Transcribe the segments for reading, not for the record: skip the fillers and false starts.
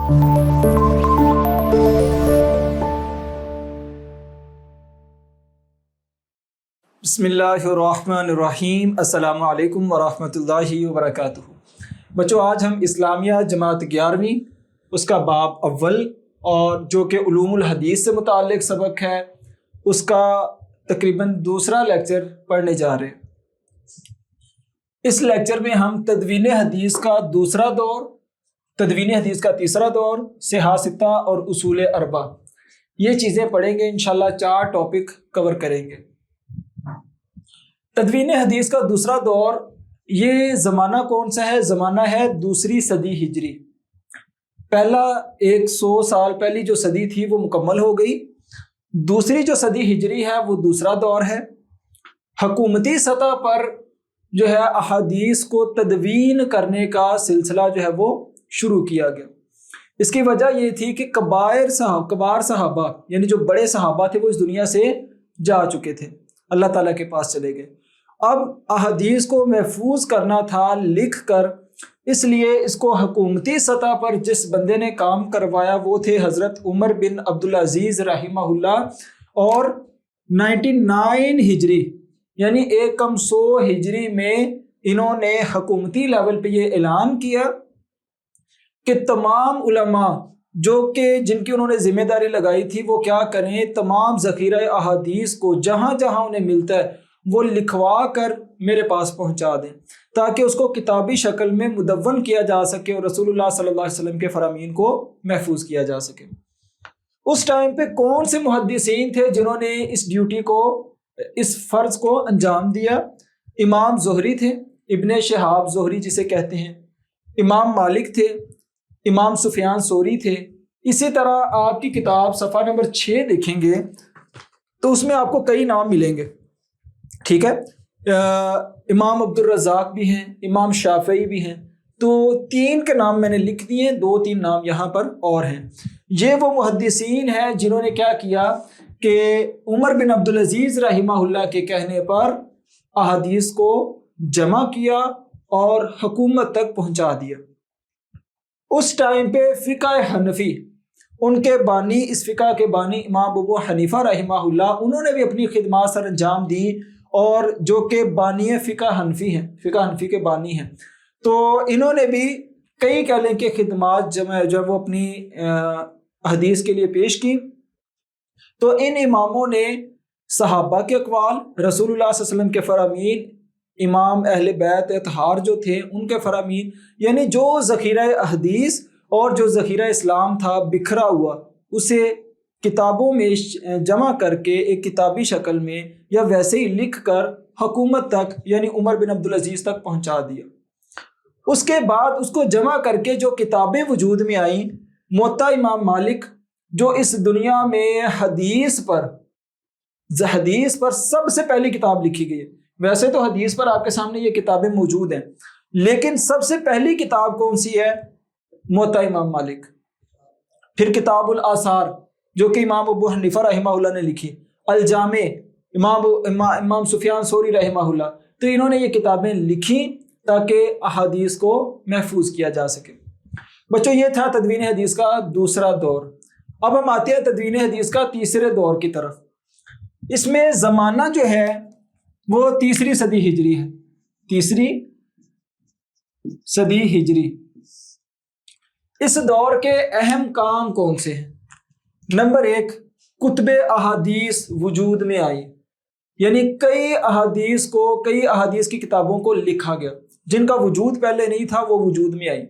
بسم اللہ الرحمن الرحیم، السلام علیکم ورحمۃ اللہ وبرکاتہ۔ بچوں، آج ہم اسلامیہ جماعت 11ویں اس کا باب اول اور جو کہ علوم الحدیث سے متعلق سبق ہے اس کا تقریباً دوسرا لیکچر پڑھنے جا رہے ہیں۔ اس لیکچر میں ہم تدوین حدیث کا دوسرا دور، تدوین حدیث کا تیسرا دور، صحاح ستہ اور اصول اربع، یہ چیزیں پڑھیں گے۔ انشاءاللہ 4 ٹاپک کور کریں گے۔ تدوین حدیث کا دوسرا دور، یہ زمانہ کون سا ہے؟ زمانہ ہے دوسری صدی ہجری۔ پہلا 100 سال پہلی جو صدی تھی وہ مکمل ہو گئی، دوسری جو صدی ہجری ہے وہ دوسرا دور ہے۔ حکومتی سطح پر جو ہے احادیث کو تدوین کرنے کا سلسلہ جو ہے وہ شروع کیا گیا۔ اس کی وجہ یہ تھی کہ کبار صحابہ یعنی جو بڑے صحابہ تھے وہ اس دنیا سے جا چکے تھے، اللہ تعالیٰ کے پاس چلے گئے۔ اب احادیث کو محفوظ کرنا تھا لکھ کر، اس لیے اس کو حکومتی سطح پر جس بندے نے کام کروایا وہ تھے حضرت عمر بن عبدالعزیز رحمہ اللہ، اور 99 ہجری یعنی 100 ہجری میں انہوں نے حکومتی لیول پہ یہ اعلان کیا کہ تمام علماء جن کی انہوں نے ذمہ داری لگائی تھی وہ کیا کریں، تمام ذخیرہ احادیث کو جہاں جہاں انہیں ملتا ہے وہ لکھوا کر میرے پاس پہنچا دیں تاکہ اس کو کتابی شکل میں مدون کیا جا سکے اور رسول اللہ صلی اللہ علیہ وسلم کے فرامین کو محفوظ کیا جا سکے۔ اس ٹائم پہ کون سے محدثین تھے جنہوں نے اس ڈیوٹی کو، اس فرض کو انجام دیا؟ امام زہری تھے، ابن شہاب زہری جسے کہتے ہیں، امام مالک تھے، امام سفیان ثوری تھے۔ اسی طرح آپ کی کتاب صفحہ نمبر 6 دیکھیں گے تو اس میں آپ کو کئی نام ملیں گے، ٹھیک ہے؟ امام عبدالرزاق بھی ہیں، امام شافعی بھی ہیں، تو 3 کے نام میں نے لکھ دیے، 2-3 نام یہاں پر اور ہیں۔ یہ وہ محدثین ہیں جنہوں نے کیا کیا کہ عمر بن عبدالعزیز رحمہ اللہ کے کہنے پر احادیث کو جمع کیا اور حکومت تک پہنچا دیا۔ اس ٹائم پہ فقہ حنفی، ان کے بانی، اس فقہ کے بانی امام ابو حنیفہ رحمہ اللہ، انہوں نے بھی اپنی خدمات سر انجام دی، اور جو کہ بانی فقہ حنفی ہیں، فقہ حنفی کے بانی ہیں، تو انہوں نے بھی کئی کہہ لیں کہ خدمات جو وہ اپنی حدیث کے لیے پیش کی۔ تو ان اماموں نے صحابہ کے اقوال، رسول اللہ صلی اللہ علیہ وسلم کے فرامین، امام اہل بیت اطہار جو تھے ان کے فرامین، یعنی جو ذخیرہ احادیث اور جو ذخیرہ اسلام تھا بکھرا ہوا، اسے کتابوں میں جمع کر کے ایک کتابی شکل میں یا ویسے ہی لکھ کر حکومت تک یعنی عمر بن عبدالعزیز تک پہنچا دیا۔ اس کے بعد اس کو جمع کر کے جو کتابیں وجود میں آئیں، موطا امام مالک جو اس دنیا میں حدیث پر سب سے پہلی کتاب لکھی گئی ہے۔ ویسے تو حدیث پر آپ کے سامنے یہ کتابیں موجود ہیں، لیکن سب سے پہلی کتاب کون سی ہے؟ موطا امام مالک۔ پھر کتاب الآثار جو کہ امام ابو حنیفہ رحمہ اللہ نے لکھی، الجامع امام سفیان ثوری رحمہ اللہ، تو انہوں نے یہ کتابیں لکھی تاکہ احادیث کو محفوظ کیا جا سکے۔ بچوں، یہ تھا تدوین حدیث کا دوسرا دور۔ اب ہم آتے ہیں تدوین حدیث کا تیسرے دور کی طرف۔ اس میں زمانہ جو ہے وہ تیسری صدی ہجری ہے، تیسری صدی ہجری۔ اس دور کے اہم کام کون سے ہیں؟ نمبر 1، کتب احادیث وجود میں آئی، یعنی کئی احادیث کی کتابوں کو لکھا گیا جن کا وجود پہلے نہیں تھا، وہ وجود میں آئی۔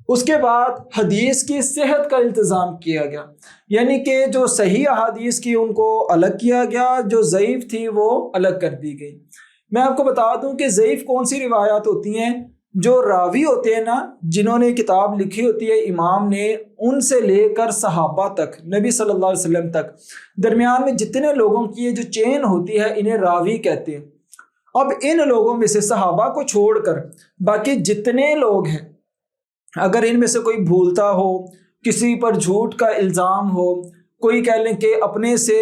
اس کے بعد حدیث کی صحت کا التزام کیا گیا، یعنی کہ جو صحیح احادیث کی ان کو الگ کیا گیا، جو ضعیف تھی وہ الگ کر دی گئی۔ میں آپ کو بتا دوں کہ ضعیف کون سی روایات ہوتی ہیں؟ جو راوی ہوتے ہیں نا، جنہوں نے کتاب لکھی ہوتی ہے امام نے، ان سے لے کر صحابہ تک، نبی صلی اللہ علیہ وسلم تک، درمیان میں جتنے لوگوں کی یہ جو چین ہوتی ہے انہیں راوی کہتے ہیں۔ اب ان لوگوں میں سے صحابہ کو چھوڑ کر باقی جتنے لوگ ہیں، اگر ان میں سے کوئی بھولتا ہو، کسی پر جھوٹ کا الزام ہو، کوئی کہہ لیں کہ اپنے سے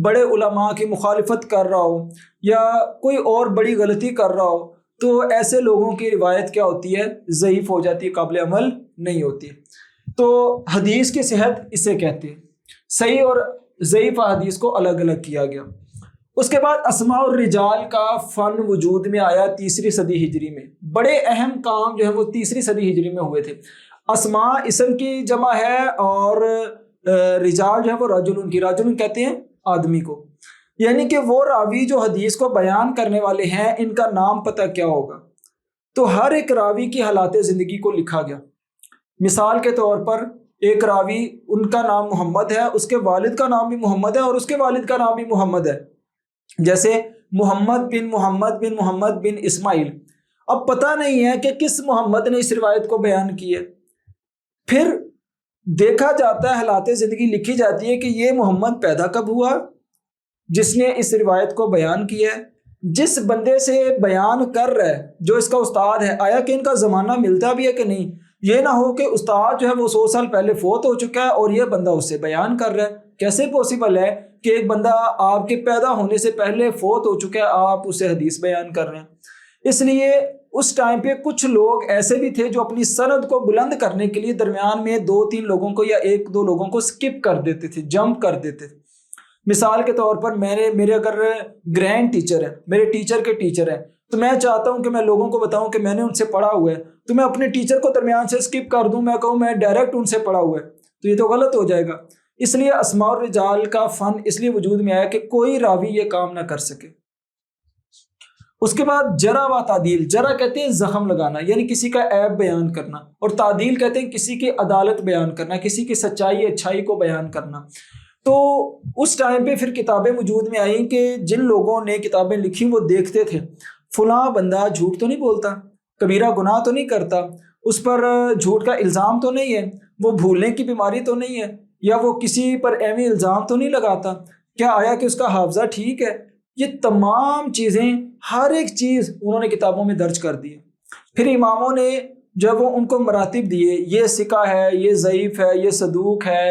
بڑے علماء کی مخالفت کر رہا ہو یا کوئی اور بڑی غلطی کر رہا ہو، تو ایسے لوگوں کی روایت کیا ہوتی ہے؟ ضعیف ہو جاتی ہے، قابل عمل نہیں ہوتی۔ تو حدیث کی صحت اسے کہتے ہیں. صحیح اور ضعیف حدیث کو الگ الگ کیا گیا. اس کے بعد اسماء الرجال کا فن وجود میں آیا 3 صدی ہجری میں. بڑے اہم کام جو ہے وہ 3 صدی ہجری میں ہوئے تھے. اسماء اسم کی جمع ہے اور رجال جو ہے وہ رجل کی، رجل کہتے ہیں آدمی کو. یعنی کہ وہ راوی جو حدیث کو بیان کرنے والے ہیں ان کا نام پتہ کیا ہوگا. تو ہر ایک راوی کی حالات زندگی کو لکھا گیا. مثال کے طور پر ایک راوی، ان کا نام محمد ہے، اس کے والد کا نام بھی محمد ہے اور اس کے والد کا نام بھی محمد ہے. جیسے محمد بن محمد بن اسماعیل. اب پتہ نہیں ہے کہ کس محمد نے اس روایت کو بیان کی ہے. پھر دیکھا جاتا ہے، حالات زندگی لکھی جاتی ہے کہ یہ محمد پیدا کب ہوا جس نے اس روایت کو بیان کیا ہے. جس بندے سے بیان کر رہا ہے جو اس کا استاد ہے، آیا کہ ان کا زمانہ ملتا بھی ہے کہ نہیں. یہ نہ ہو کہ استاد جو ہے وہ 100 سال پہلے فوت ہو چکا ہے اور یہ بندہ اس سے بیان کر رہا ہے. کیسے پوسیبل ہے کہ ایک بندہ آپ کے پیدا ہونے سے پہلے فوت ہو چکا ہے، آپ اسے حدیث بیان کر رہے ہیں. اس لیے اس ٹائم پہ کچھ لوگ ایسے بھی تھے جو اپنی سند کو بلند کرنے کے لیے درمیان میں 2-3 لوگوں کو یا 1-2 لوگوں کو سکپ کر دیتے تھے، جمپ کر دیتے تھے. مثال کے طور پر میرے اگر گرینڈ ٹیچر ہے، میرے ٹیچر کے ٹیچر ہیں، تو میں چاہتا ہوں کہ میں لوگوں کو بتاؤں کہ میں نے ان سے پڑھا ہوا ہے، تو میں اپنے ٹیچر کو درمیان سے سکپ کر دوں، میں کہوں میں ڈائریکٹ ان سے پڑھا ہوا ہے، تو یہ تو غلط ہو جائے گا. اس لیے اسماء الرجال کا فن اس لیے وجود میں آیا کہ کوئی راوی یہ کام نہ کر سکے. اس کے بعد جرح و تعدیل. جرح کہتے ہیں زخم لگانا، یعنی کسی کا عیب بیان کرنا، اور تعدیل کہتے ہیں کسی کی عدالت بیان کرنا، کسی کی سچائی اچھائی کو بیان کرنا. تو اس ٹائم پہ پھر کتابیں وجود میں آئیں کہ جن لوگوں نے کتابیں لکھی وہ دیکھتے تھے فلاں بندہ جھوٹ تو نہیں بولتا، کبیرہ گناہ تو نہیں کرتا، اس پر جھوٹ کا الزام تو نہیں ہے، وہ بھولنے کی بیماری تو نہیں ہے، یا وہ کسی پر ایویں الزام تو نہیں لگاتا، کیا آیا کہ اس کا حافظہ ٹھیک ہے. یہ تمام چیزیں، ہر ایک چیز انہوں نے کتابوں میں درج کر دی. پھر اماموں نے جب وہ ان کو مراتب دیے، یہ ثقہ ہے، یہ ضعیف ہے، یہ صدوق ہے،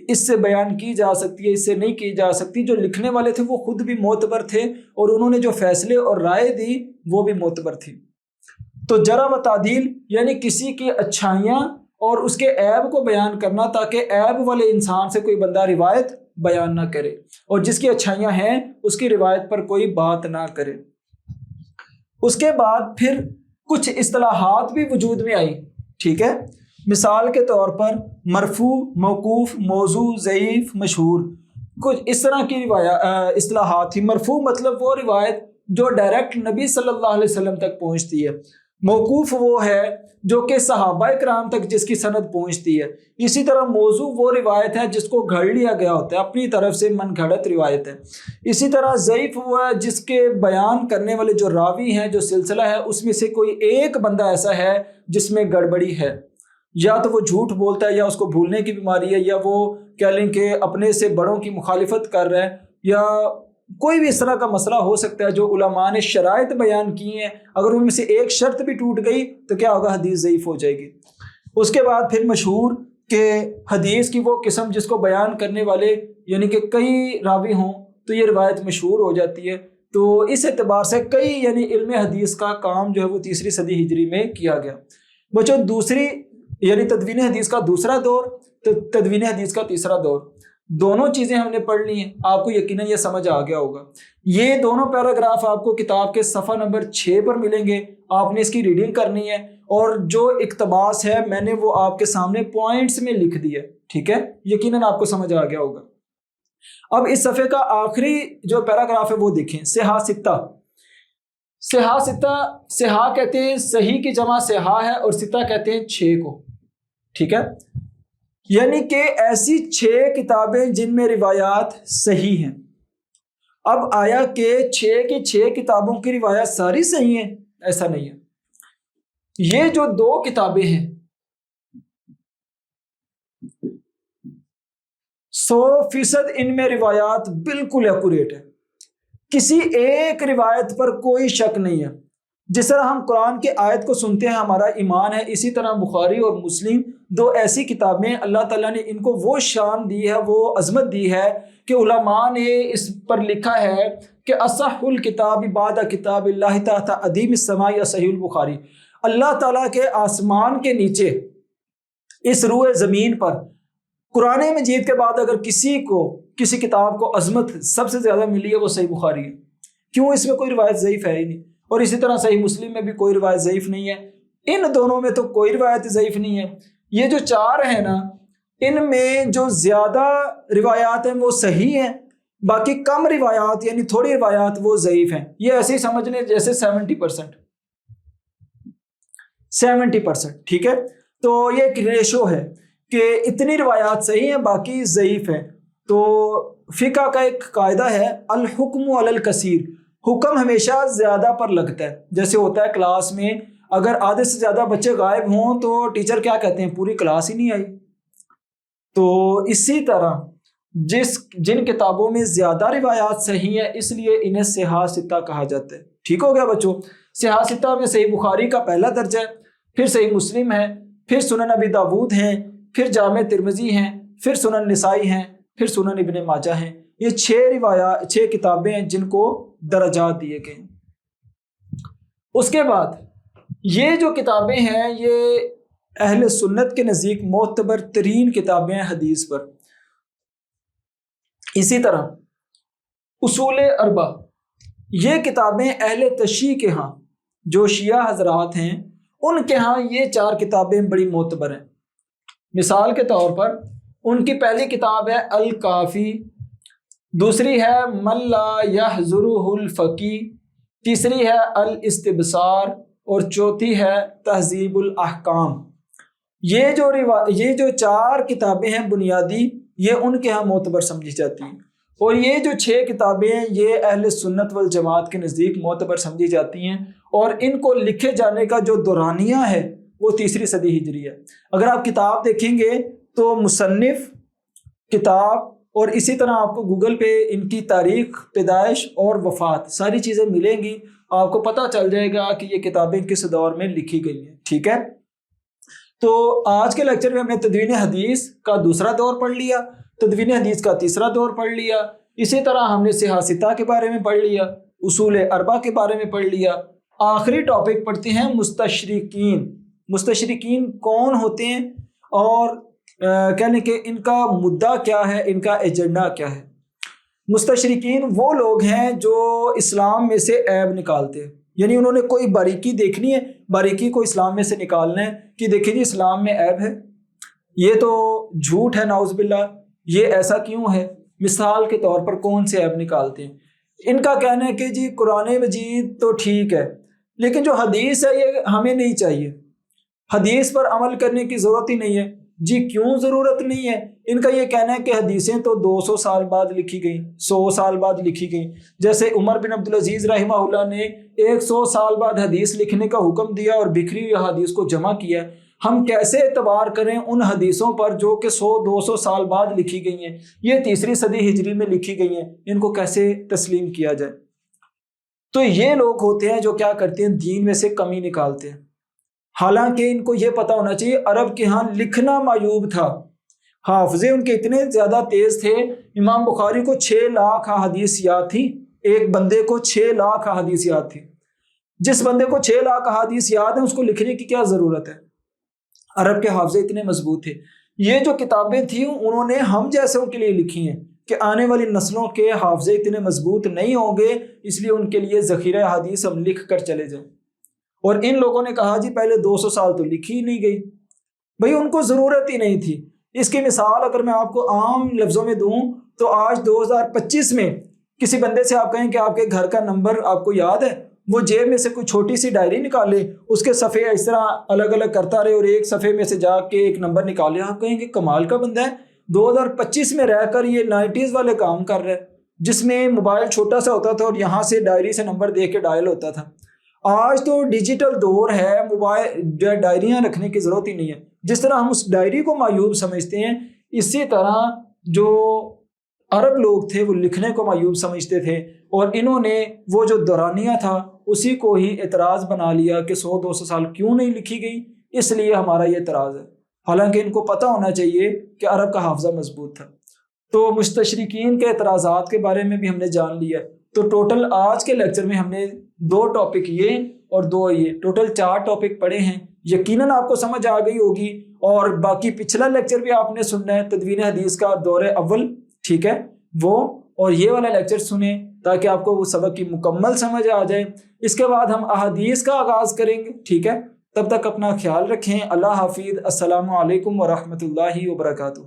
اس سے بیان کی جا سکتی ہے، اس سے نہیں کی جا سکتی. جو لکھنے والے تھے وہ خود بھی معتبر تھے اور انہوں نے جو فیصلے اور رائے دی وہ بھی معتبر تھی. تو جرح و تعدیل یعنی کسی کی اچھائیاں اور اس کے عیب کو بیان کرنا تاکہ عیب والے انسان سے کوئی بندہ روایت بیان نہ کرے اور جس کی اچھائیاں ہیں اس کی روایت پر کوئی بات نہ کرے. اس کے بعد پھر کچھ اصطلاحات بھی وجود میں آئی. ٹھیک ہے، مثال کے طور پر مرفوع، موقوف، موضوع، ضعیف، مشہور، کچھ اس طرح کی اصطلاحات تھی. مرفوع مطلب وہ روایت جو ڈائریکٹ نبی صلی اللہ علیہ وسلم تک پہنچتی ہے. موقوف وہ ہے جو کہ صحابہ کرام تک جس کی سند پہنچتی ہے. اسی طرح موضوع وہ روایت ہے جس کو گھڑ لیا گیا ہوتا ہے، اپنی طرف سے من گھڑت روایت ہے. اسی طرح ضعیف وہ ہے جس کے بیان کرنے والے جو راوی ہیں، جو سلسلہ ہے، اس میں سے کوئی ایک بندہ ایسا ہے جس میں گڑبڑی ہے، یا تو وہ جھوٹ بولتا ہے، یا اس کو بھولنے کی بیماری ہے، یا وہ کہہ لیں کہ اپنے سے بڑوں کی مخالفت کر رہا ہے، یا کوئی بھی اس طرح کا مسئلہ ہو سکتا ہے. جو علماء نے شرائط بیان کی ہیں، اگر ان میں سے ایک شرط بھی ٹوٹ گئی تو کیا ہوگا؟ حدیث ضعیف ہو جائے گی. اس کے بعد پھر مشہور کہ حدیث کی وہ قسم جس کو بیان کرنے والے یعنی کہ کئی راوی ہوں تو یہ روایت مشہور ہو جاتی ہے. تو اس اعتبار سے کئی یعنی علم حدیث کا کام جو ہے وہ 3 صدی ہجری میں کیا گیا. بچوں، دوسری یعنی تدوین حدیث کا دوسرا دور، تدوین حدیث کا تیسرا دور، دونوں چیزیں ہم نے پڑھ لی ہیں. آپ کو یقیناً یہ سمجھ آ گیا ہوگا. یہ دونوں پیراگراف آپ کو کتاب کے صفحہ نمبر 6 پر ملیں گے. آپ نے اس کی ریڈنگ کرنی ہے اور جو اقتباس ہے میں نے وہ آپ کے سامنے پوائنٹس میں لکھ دیا. ٹھیک ہے، یقیناً آپ کو سمجھ آ گیا ہوگا. اب اس صفحے کا آخری جو پیراگراف ہے وہ دیکھیں، صحاح ستہ. صحاح ستہ، صحاح کہتے ہیں صحیح کی جمع صحاح ہے اور ستہ کہتے ہیں 6 کو. ٹھیک ہے، یعنی کہ ایسی 6 کتابیں جن میں روایات صحیح ہیں. اب آیا کہ 6 کی 6 کتابوں کی روایات ساری صحیح ہیں؟ ایسا نہیں ہے. یہ جو 2 کتابیں ہیں 100% ان میں روایات بالکل ایکوریٹ ہے، کسی ایک روایت پر کوئی شک نہیں ہے. جس طرح ہم قرآن کی آیت کو سنتے ہیں ہمارا ایمان ہے، اسی طرح بخاری اور مسلم 2 ایسی کتابیں اللہ تعالیٰ نے ان کو وہ شان دی ہے، وہ عظمت دی ہے کہ علماء نے اس پر لکھا ہے کہ اصح الکتاب بعد کتاب اللہ تحت ادیم السماء صحیح البخاری. اللہ تعالیٰ کے آسمان کے نیچے اس روئے زمین پر قرآن مجید کے بعد اگر کسی کتاب کو عظمت سب سے زیادہ ملی ہے وہ صحیح بخاری ہے. کیوں؟ اس میں کوئی روایت ضعیف ہے ہی نہیں. اور اسی طرح صحیح مسلم میں بھی کوئی روایت ضعیف نہیں ہے. ان دونوں میں تو کوئی روایت ضعیف نہیں ہے. یہ جو چار ہیں نا، ان میں جو زیادہ روایات ہیں وہ صحیح ہیں، باقی کم روایات یعنی تھوڑی روایات وہ ضعیف ہیں. یہ ایسے ہی سمجھ لیں جیسے 70%. ٹھیک ہے، تو یہ ایک ریشو ہے کہ اتنی روایات صحیح ہیں باقی ضعیف ہیں. تو فقہ کا ایک قاعدہ ہے الحکم علی الکثیر، حکم ہمیشہ زیادہ پر لگتا ہے. جیسے ہوتا ہے کلاس میں اگر آدھے سے زیادہ بچے غائب ہوں تو ٹیچر کیا کہتے ہیں؟ پوری کلاس ہی نہیں آئی. تو اسی طرح جن کتابوں میں زیادہ روایات صحیح ہیں اس لیے انہیں صحاح ستہ کہا جاتا ہے. ٹھیک ہو گیا بچوں؟ صحاح ستہ میں صحیح بخاری کا پہلا درجہ ہے، پھر صحیح مسلم ہے، پھر سنن ابی داود ہیں، پھر جامع ترمذی ہیں، پھر سنن نسائی ہیں، پھر سنن ابن ماجہ ہیں. یہ 6 کتابیں ہیں جن کو درجات دیے گئے. اس کے بعد یہ جو کتابیں ہیں یہ اہل سنت کے نزدیک معتبر ترین کتابیں ہیں حدیث پر. اسی طرح اصول اربع، یہ کتابیں اہل تشیع کے ہاں جو شیعہ حضرات ہیں ان کے ہاں یہ 4 کتابیں بڑی معتبر ہیں. مثال کے طور پر ان کی پہلی کتاب ہے الکافی، دوسری ہے من لا یحضرہ الفقی، تیسری ہے الاستبصار اور چوتھی ہے تہذیب الاحکام. یہ جو 4 کتابیں ہیں بنیادی، یہ ان کے ہاں معتبر سمجھی جاتی ہیں. اور یہ جو 6 کتابیں ہیں یہ اہل سنت والجماعت کے نزدیک معتبر سمجھی جاتی ہیں. اور ان کو لکھے جانے کا جو دورانیہ ہے وہ 3 صدی ہجری ہے. اگر آپ کتاب دیکھیں گے تو مصنف، کتاب اور اسی طرح آپ کو گوگل پہ ان کی تاریخ پیدائش اور وفات ساری چیزیں ملیں گی. آپ کو پتہ چل جائے گا کہ یہ کتابیں کس دور میں لکھی گئی ہیں. ٹھیک ہے، تو آج کے لیکچر میں ہم نے تدوین حدیث کا دوسرا دور پڑھ لیا، تدوین حدیث کا تیسرا دور پڑھ لیا. اسی طرح ہم نے صحاح ستہ کے بارے میں پڑھ لیا، اصول اربع کے بارے میں پڑھ لیا. آخری ٹاپک پڑھتے ہیں مستشرقین. مستشرقین کون ہوتے ہیں اور کہنے کہ ان کا مدعا کیا ہے، ان کا ایجنڈا کیا ہے. مستشرقین وہ لوگ ہیں جو اسلام میں سے عیب نکالتے ہیں، یعنی انہوں نے کوئی باریکی دیکھنی ہے، باریکی کو اسلام میں سے نکالنا ہے کہ دیکھیں جی اسلام میں عیب ہے، یہ تو جھوٹ ہے نعوذ باللہ، یہ ایسا کیوں ہے. مثال کے طور پر کون سے عیب نکالتے ہیں؟ ان کا کہنا ہے کہ جی قرآن مجید تو ٹھیک ہے لیکن جو حدیث ہے یہ ہمیں نہیں چاہیے، حدیث پر عمل کرنے کی ضرورت ہی نہیں ہے. جی کیوں ضرورت نہیں ہے؟ ان کا یہ کہنا ہے کہ حدیثیں تو 200 سال بعد لکھی گئیں، 100 سال بعد لکھی گئیں. جیسے عمر بن عبدالعزیز رحمہ اللہ نے 100 سال بعد حدیث لکھنے کا حکم دیا اور بکھری ہوئی حدیث کو جمع کیا. ہم کیسے اعتبار کریں ان حدیثوں پر جو کہ 100-200 سال بعد لکھی گئی ہیں؟ یہ 3 صدی ہجری میں لکھی گئی ہیں، ان کو کیسے تسلیم کیا جائے؟ تو یہ لوگ ہوتے ہیں جو کیا کرتے ہیں؟ دین میں سے کمی نکالتے ہیں. حالانکہ ان کو یہ پتہ ہونا چاہیے عرب کے ہاں لکھنا معیوب تھا، حافظے ان کے اتنے زیادہ تیز تھے. امام بخاری کو 6 لاکھ حدیث یاد تھی، ایک بندے کو 6 لاکھ حدیث یاد تھی. جس بندے کو 6 لاکھ حدیث یاد ہیں اس کو لکھنے کی کیا ضرورت ہے؟ عرب کے حافظے اتنے مضبوط تھے. یہ جو کتابیں تھیں انہوں نے ہم جیسوں کے لیے لکھی ہیں کہ آنے والی نسلوں کے حافظے اتنے مضبوط نہیں ہوں گے، اس لیے ان کے لیے ذخیرہ حدیث ہم لکھ کر چلے جائیں. اور ان لوگوں نے کہا جی پہلے 200 سال تو لکھی ہی نہیں گئی، بھئی ان کو ضرورت ہی نہیں تھی. اس کی مثال اگر میں آپ کو عام لفظوں میں دوں تو آج 2025 میں کسی بندے سے آپ کہیں کہ آپ کے گھر کا نمبر آپ کو یاد ہے، وہ جیب میں سے کوئی چھوٹی سی ڈائری نکالے، اس کے صفحے اس طرح الگ الگ کرتا رہے اور ایک صفحے میں سے جا کے ایک نمبر نکالے، آپ کہیں گے کمال کا بندہ ہے. 2025 میں رہ کر یہ 90s والے کام کر رہے، جس میں موبائل چھوٹا سا ہوتا تھا اور یہاں سے ڈائری سے نمبر دے کے ڈائل ہوتا تھا. آج تو ڈیجیٹل دور ہے، موبائل ڈائریاں رکھنے کی ضرورت ہی نہیں ہے. جس طرح ہم اس ڈائری کو معیوب سمجھتے ہیں، اسی طرح جو عرب لوگ تھے وہ لکھنے کو معیوب سمجھتے تھے، اور انہوں نے وہ جو دورانیہ تھا اسی کو ہی اعتراض بنا لیا کہ 100-200 سال کیوں نہیں لکھی گئی، اس لیے ہمارا یہ اعتراض ہے. حالانکہ ان کو پتہ ہونا چاہیے کہ عرب کا حافظہ مضبوط تھا. تو مستشرقین کے اعتراضات کے بارے میں بھی ہم نے جان لیا. تو ٹوٹل آج کے لیکچر میں ہم نے 2 ٹاپک یہ اور 2 یہ، ٹوٹل 4 ٹاپک پڑھے ہیں. یقیناً آپ کو سمجھ آ گئی ہوگی، اور باقی پچھلا لیکچر بھی آپ نے سننا ہے، تدوین حدیث کا دور اول، ٹھیک ہے، وہ اور یہ والا لیکچر سنیں تاکہ آپ کو وہ سبق کی مکمل سمجھ آ جائے۔ اس کے بعد ہم احادیث کا آغاز کریں گے، ٹھیک ہے، تب تک اپنا خیال رکھیں۔ اللہ حافظ، السلام علیکم ورحمۃ اللہ وبرکاتہ۔